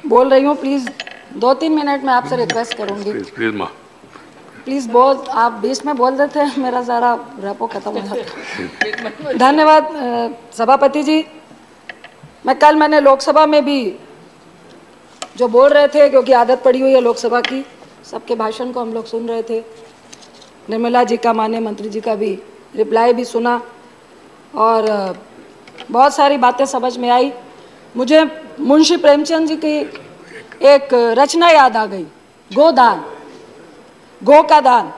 बोल रही हूँ, प्लीज 2-3 मिनट में आपसे रिक्वेस्ट करूंगी। प्लीज माँ, प्लीज बोल, आप बीच में बोल देते हैं, मेरा सारा रैपो खत्म हो जाता। धन्यवाद सभापति जी। मैंने लोकसभा में भी जो बोल रहे थे, क्योंकि आदत पड़ी हुई है लोकसभा की, सबके भाषण को हम लोग सुन रहे थे। निर्मला जी का, माननीय मंत्री जी का भी रिप्लाई भी सुना और बहुत सारी बातें समझ में आई। मुझे मुंशी प्रेमचंद जी की एक रचना याद आ गई, गोदान, गो का दान।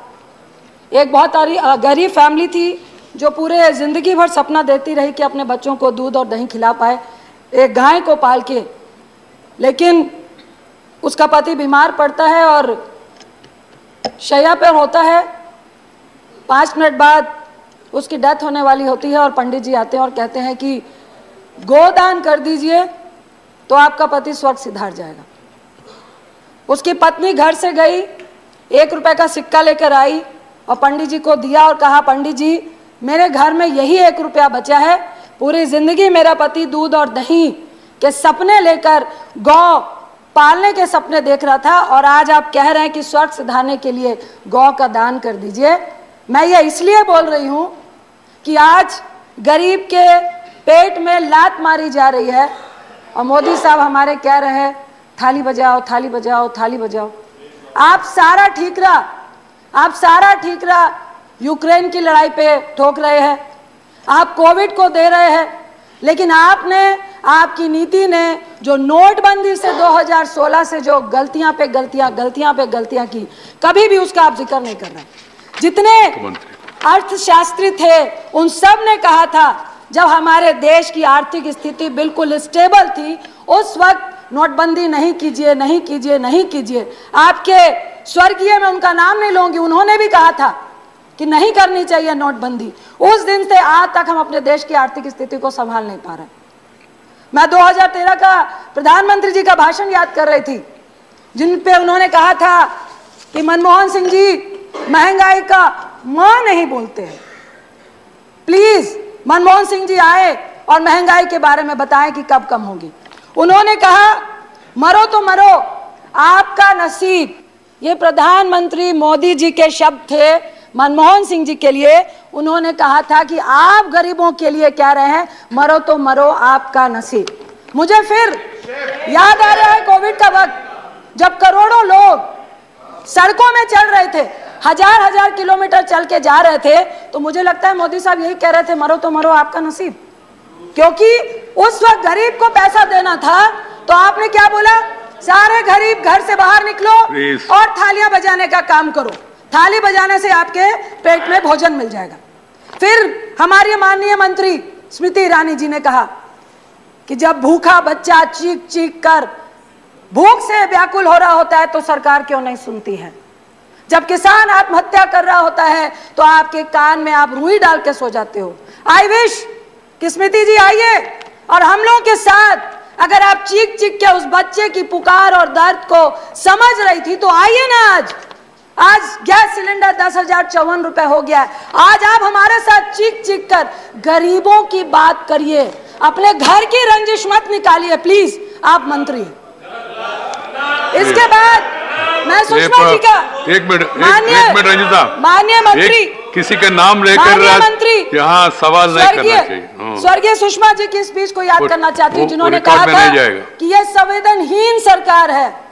एक बहुत गरीब फैमिली थी जो पूरे ज़िंदगी भर सपना देखती रही कि अपने बच्चों को दूध और दही खिला पाए, एक गाय को पाल के। लेकिन उसका पति बीमार पड़ता है और शैया पर होता है। 5 मिनट बाद उसकी डेथ होने वाली होती है और पंडित जी आते हैं और कहते हैं कि गोदान कर दीजिए तो आपका पति स्वर्ग सिधार जाएगा। उसकी पत्नी घर से गई, 1 रुपए का सिक्का लेकर आई और पंडित जी को दिया और कहा, पंडित जी मेरे घर में यही 1 रुपया बचा है, पूरी जिंदगी मेरा पति दूध और दही के सपने लेकर गौ पालने के सपने देख रहा था और आज आप कह रहे हैं कि स्वर्ग सिधारने के लिए गौ का दान कर दीजिए। मैं ये इसलिए बोल रही हूँ कि आज गरीब के पेट में लात मारी जा रही है और मोदी साहब हमारे कह रहे हैं थाली बजाओ, थाली बजाओ, थाली बजाओ। आप सारा ठीकरा यूक्रेन की लड़ाई पे ठोक रहे हैं, आप कोविड को दे रहे हैं, लेकिन आपकी नीति ने जो नोटबंदी से 2016 से जो गलतियां पे गलतियां की, कभी भी उसका आप जिक्र नहीं कर रहे। जितने अर्थशास्त्री थे उन सब ने कहा था, जब हमारे देश की आर्थिक स्थिति बिल्कुल स्टेबल थी, उस वक्त नोटबंदी नहीं कीजिए। आपके स्वर्गीय, मैं उनका नाम नहीं लूंगी, उन्होंने भी कहा था कि नहीं करनी चाहिए नोटबंदी। उस दिन से आज तक हम अपने देश की आर्थिक स्थिति को संभाल नहीं पा रहे। मैं 2013 का प्रधानमंत्री जी का भाषण याद कर रही थी, जिन पे उन्होंने कहा था कि मनमोहन सिंह जी महंगाई का मां नहीं बोलते हैं। प्लीज मनमोहन सिंह जी आए और महंगाई के बारे में बताएं कि कब कम होगी। उन्होंने कहा मरो तो मरो आपका नसीब। ये प्रधानमंत्री मोदी जी के शब्द थे मनमोहन सिंह जी के लिए। उन्होंने कहा था कि आप गरीबों के लिए कह रहे हैं मरो तो मरो आपका नसीब। मुझे फिर याद आ रहा है कोविड का वक्त, जब करोड़ों लोग सड़कों में चल रहे थे, हजार किलोमीटर चल के जा रहे थे, तो मुझे लगता है मोदी साहब यही कह रहे थे मरो तो मरो आपका नसीब। क्योंकि उस वक्त गरीब को पैसा देना था, तो आपने क्या बोला, सारे गरीब घर से बाहर निकलो और थालियां बजाने का काम करो, थाली बजाने से आपके पेट में भोजन मिल जाएगा। फिर हमारी माननीय मंत्री स्मृति ईरानी जी ने कहा कि जब भूखा बच्चा चीख कर भूख से व्याकुल हो रहा होता है तो सरकार क्यों नहीं सुनती है। जब किसान आत्महत्या कर रहा होता है तो आपके कान में आप रुई डाल के सो जाते हो। आई विश कि स्मृति जी आइए और हम लोगों के साथ, अगर आप चीख के उस बच्चे की पुकार और दर्द को समझ रही थी तो आइए ना। आज गैस सिलेंडर 10,054 रुपए हो गया है। आज आप हमारे साथ चीख कर गरीबों की बात करिए, अपने घर की रंजिश मत निकालिए प्लीज, आप मंत्री। इसके बाद मैं सुषमा जी का, एक मिनट रंजिता, माननीय मंत्री, किसी का नाम लेकर यहाँ सवाल नहीं करना चाहिए। स्वर्गीय सुषमा जी की स्पीच को याद करना चाहती हूँ, जिन्होंने कहा था कि यह संवेदनहीन सरकार है,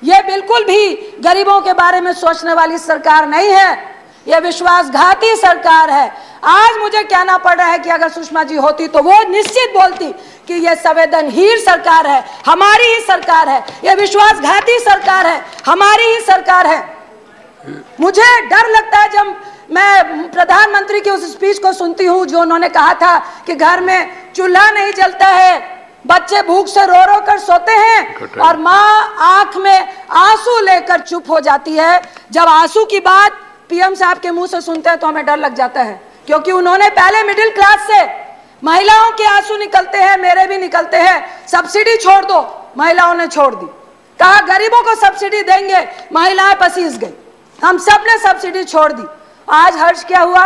यह बिल्कुल भी गरीबों के बारे में सोचने वाली सरकार नहीं है, यह विश्वासघाती सरकार है। आज मुझे कहना पड़ रहा है कि अगर सुषमा जी होती तो वो निश्चित बोलती कि यह संवेदनहीन सरकार है, हमारी ही सरकार है, यह विश्वासघाती सरकार है, हमारी ही सरकार है। मुझे डर लगता है जब मैं प्रधानमंत्री की उस स्पीच को सुनती हूँ, जो उन्होंने कहा था कि घर में चूल्हा नहीं जलता है, बच्चे भूख से रो कर सोते हैं और माँ आंख में आंसू लेकर चुप हो जाती है। जब आंसू की बात पीएम साहब के मुंह से सुनते हैं तो हमें डर लग जाता है, क्योंकि उन्होंने पहले मिडिल क्लास से महिलाओं के आंसू निकलते हैं, मेरे भी निकलते हैं, सब्सिडी छोड़ दो, महिलाओं ने छोड़ दी। कहा गरीबों को सब्सिडी देंगे, महिलाएं पसीज गई, हम सब ने सब्सिडी छोड़ दी। आज हर्ष क्या हुआ,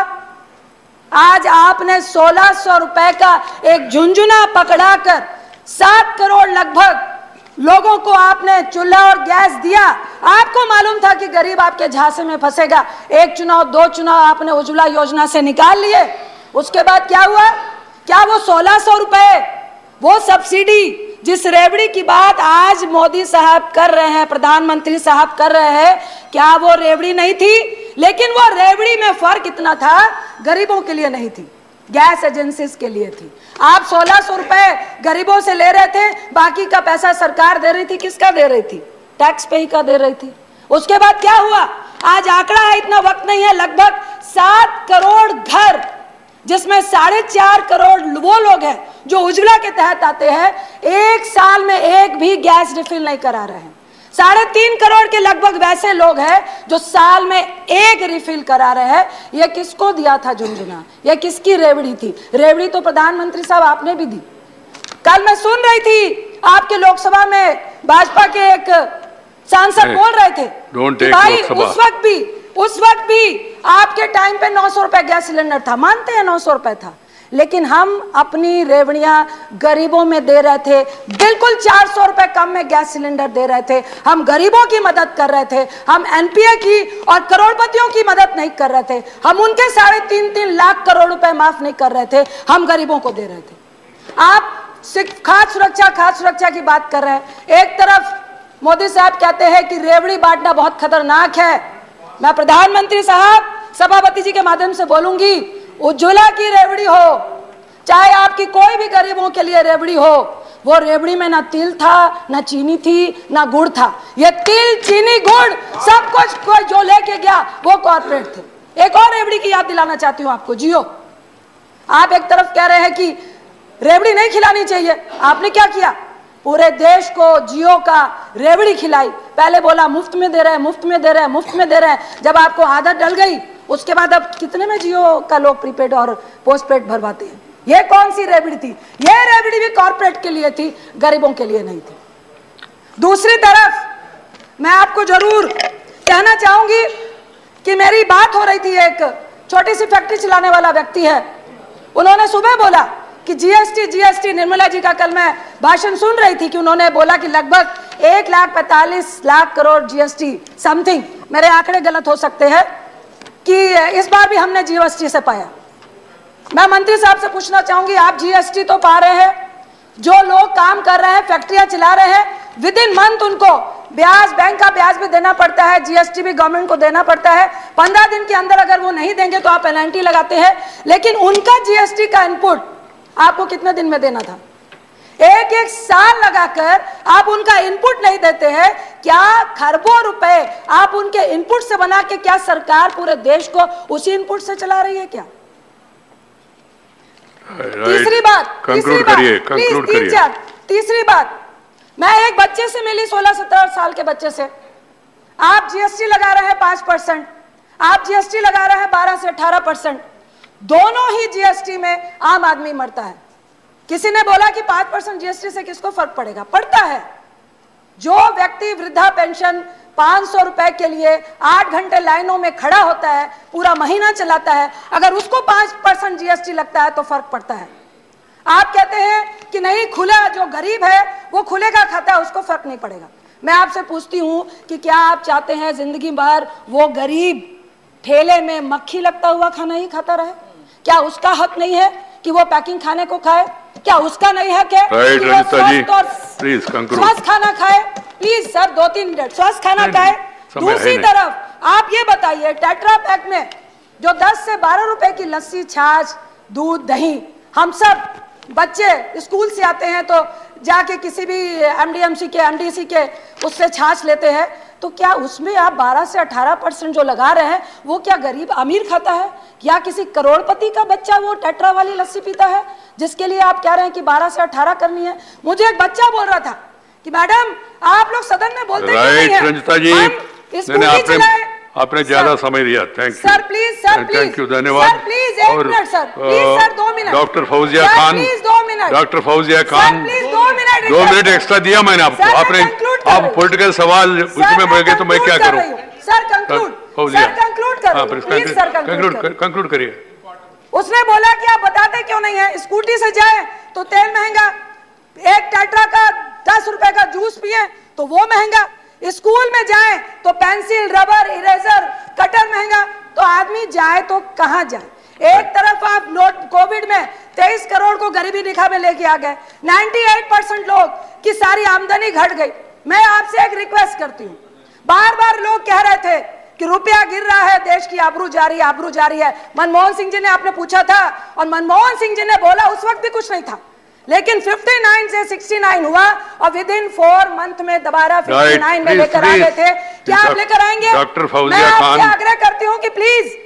आज आपने 1600 रुपए का एक झुंझुना पकड़ाकर 7 करोड़ लगभग लोगों को आपने चूल्हा और गैस दिया, आपको मालूम था कि गरीब आपके झांसे में फंसेगा। एक चुनाव, दो चुनाव आपने उज्ज्वला योजना से निकाल लिए। उसके बाद क्या हुआ? क्या वो 1600 रुपए, वो सब्सिडी जिस रेवड़ी की बात आज मोदी साहब कर रहे हैं, प्रधानमंत्री साहब कर रहे हैं, क्या वो रेवड़ी नहीं थी? लेकिन वो रेवड़ी में फर्क इतना था, गरीबों के लिए नहीं थी, गैस एजेंसीज के लिए थी। आप 1600 रुपए गरीबों से ले रहे थे, बाकी का पैसा सरकार दे रही थी। किसका दे रही थी? टैक्स पे ही का दे रही थी। उसके बाद क्या हुआ? आज आंकड़ा है, इतना वक्त नहीं है, लगभग 7 करोड़ घर, जिसमें 4.5 करोड़ वो लोग हैं जो उज्ज्वला के तहत आते हैं, एक साल में एक भी गैस रिफिल नहीं करा रहे हैं। 3.5 करोड़ के लगभग वैसे लोग हैं जो साल में एक रिफिल करा रहे हैं। ये किसको दिया था झुनझुना? ये किसकी रेवड़ी थी? रेवड़ी तो प्रधानमंत्री साहब आपने भी दी। कल मैं सुन रही थी आपके लोकसभा में भाजपा के एक सांसद बोल रहे थे कि भाई उस वक्त भी आपके टाइम पे 900 रुपए गैस सिलेंडर था। मानते हैं 900 रुपए था, लेकिन हम अपनी रेवड़ियां गरीबों में दे रहे थे, बिल्कुल 400 रुपए कम में गैस सिलेंडर दे रहे थे। हम गरीबों की मदद कर रहे थे, हम एनपीए की और करोड़पतियों की मदद नहीं कर रहे थे। हम उनके 3.5 लाख करोड़ रुपए माफ नहीं कर रहे थे, हम गरीबों को दे रहे थे। आप सिर्फ खाद्य सुरक्षा की बात कर रहे हैं। एक तरफ मोदी साहब कहते हैं कि रेवड़ी बांटना बहुत खतरनाक है। मैं प्रधानमंत्री साहब, सभापति जी के माध्यम से बोलूंगी, उज्ज्वला की रेवड़ी हो, चाहे आपकी कोई भी गरीबों के लिए रेवड़ी हो, वो रेवड़ी में ना तिल था, ना चीनी थी, ना गुड़ था। ये तिल, चीनी, गुड़ सब कुछ कोई जो लेके गया वो कॉर्पोरेट थे। एक और रेवड़ी की याद दिलाना चाहती हूं आपको, जियो। आप एक तरफ कह रहे हैं कि रेवड़ी नहीं खिलानी चाहिए, आपने क्या किया? पूरे देश को जियो का रेवड़ी खिलाई। पहले बोला मुफ्त में दे रहे हैं, मुफ्त में दे रहे हैं, मुफ्त में दे रहे हैं। जब आपको आदत डल गई, उसके बाद अब कितने में जियो का लोग प्रीपेड और पोस्टपेड भरवाते हैं। ये कौन सी रेवड़ी थी? ये रेवड़ी भी कॉर्पोरेट के लिए थी, गरीबों के लिए नहीं थी। दूसरी तरफ मैं आपको जरूर कहना चाहूंगी कि मेरी बात हो रही थी, एक छोटी सी फैक्ट्री चलाने वाला व्यक्ति है, उन्होंने सुबह बोला कि जीएसटी, निर्मला जी का कल मैं भाषण सुन रही थी कि उन्होंने बोला कि लगभग 1,45,00,000 करोड़ जीएसटी समथिंग, मेरे आंकड़े गलत हो सकते हैं, कि इस बार भी हमने जीएसटी से पाया। मैं मंत्री साहब से पूछना चाहूंगी, आप जीएसटी तो पा रहे हैं, जो लोग काम कर रहे हैं, फैक्ट्रियां चला रहे हैं, विद इन मंथ उनको ब्याज, बैंक का ब्याज भी देना पड़ता है, जीएसटी भी गवर्नमेंट को देना पड़ता है। 15 दिन के अंदर अगर वो नहीं देंगे तो आप पेनल्टी लगाते हैं, लेकिन उनका जीएसटी का इनपुट आपको कितने दिन में देना था? एक साल लगाकर आप उनका इनपुट नहीं देते हैं। क्या खरबों रुपए आप उनके इनपुट से बना के, क्या सरकार पूरे देश को उसी इनपुट से चला रही है क्या? तीसरी बात, मैं एक बच्चे से मिली, 16-17 साल के बच्चे से। आप जीएसटी लगा रहे हैं 5%, आप जीएसटी लगा रहे हैं 12 से 18%। दोनों ही जीएसटी में आम आदमी मरता है। किसी ने बोला कि 5% जीएसटी से किसको फर्क पड़ेगा? पड़ता है। जो व्यक्ति वृद्धा पेंशन 500 रुपए के लिए 8 घंटे लाइनों में खड़ा होता है, पूरा महीना चलाता है, अगर उसको 5% जीएसटी लगता है तो फर्क पड़ता है। आप कहते हैं कि नहीं, खुला जो गरीब है वो खुलेगा खाता है, उसको फर्क नहीं पड़ेगा। मैं आपसे पूछती हूं कि क्या आप चाहते हैं जिंदगी भर वो गरीब ठेले में मक्खी लगता हुआ खाना ही खाता रहे? क्या उसका हक नहीं है कि वो पैकिंग खाने को खाए? क्या उसका नहीं हक है कि वो स्वस्थ खाना खाए? प्लीज सर, 2-3 मिनट, स्वस्थ खाना खाए। दूसरी तरफ आप ये बताइए, टेट्रा पैक में जो 10 से 12 रुपए की लस्सी, छाछ, दूध, दही, हम सब बच्चे स्कूल से आते हैं तो जाके किसी भी एमडीएमसी के, एमडीसी के उससे छाछ लेते हैं, तो क्या उसमें आप 12 से 18% जो लगा रहे हैं वो क्या गरीब अमीर खाता है? या किसी करोड़पति का बच्चा वो टेट्रा वाली लस्सी पीता है जिसके लिए आप कह रहे हैं कि 12 से 18 करनी है? मुझे एक बच्चा बोल रहा था कि मैडम आप लोग सदन में बोलते नहीं हैं। रंजिता जी, आपने ज्यादा समय दिया, thank you sir. Please sir, thank you, धन्यवाद sir. Please 1 minute sir, please sir, 2 minute. Doctor Fauzia Khan, please 2 minute. Doctor Fauzia Khan, please 2 minute. 2 minute extra दिया मैंने आपको। आपने आप पॉलिटिकल सवाल उसमें बढ़ गए तो मैं क्या करूं? सर कंक्लूड, सर कंक्लूड करो, प्लीज सर कंक्लूड करिए। उसने बोला कि आप बताते क्यों नहीं है? स्कूटी से जाए तो तेल महंगा, एक टेट्रा का 10 रुपए का जूस पिए तो वो महंगा, स्कूल में जाएं तो पेंसिल, रबर, इरेजर, कटर महंगा, तो आदमी जाए तो कहां जाए? एक तरफ आप कोविड में 23 करोड़ को गरीबी रेखा में लेके आ गए, 98% लोग की सारी आमदनी घट गई। मैं आपसे एक रिक्वेस्ट करती हूं, बार बार लोग कह रहे थे कि रुपया गिर रहा है, देश की आबरू जा रही है, आबरू जा रही है। मनमोहन सिंह जी ने आपने पूछा था और मनमोहन सिंह जी ने बोला उस वक्त भी कुछ नहीं था, लेकिन 59 से 69 हुआ और विद इन 4 मंथ में दोबारा 59 में लेकर आ गए थे। क्या आप लेकर आएंगे? डॉक्टर मैं आपसे आग्रह करती हूं कि प्लीज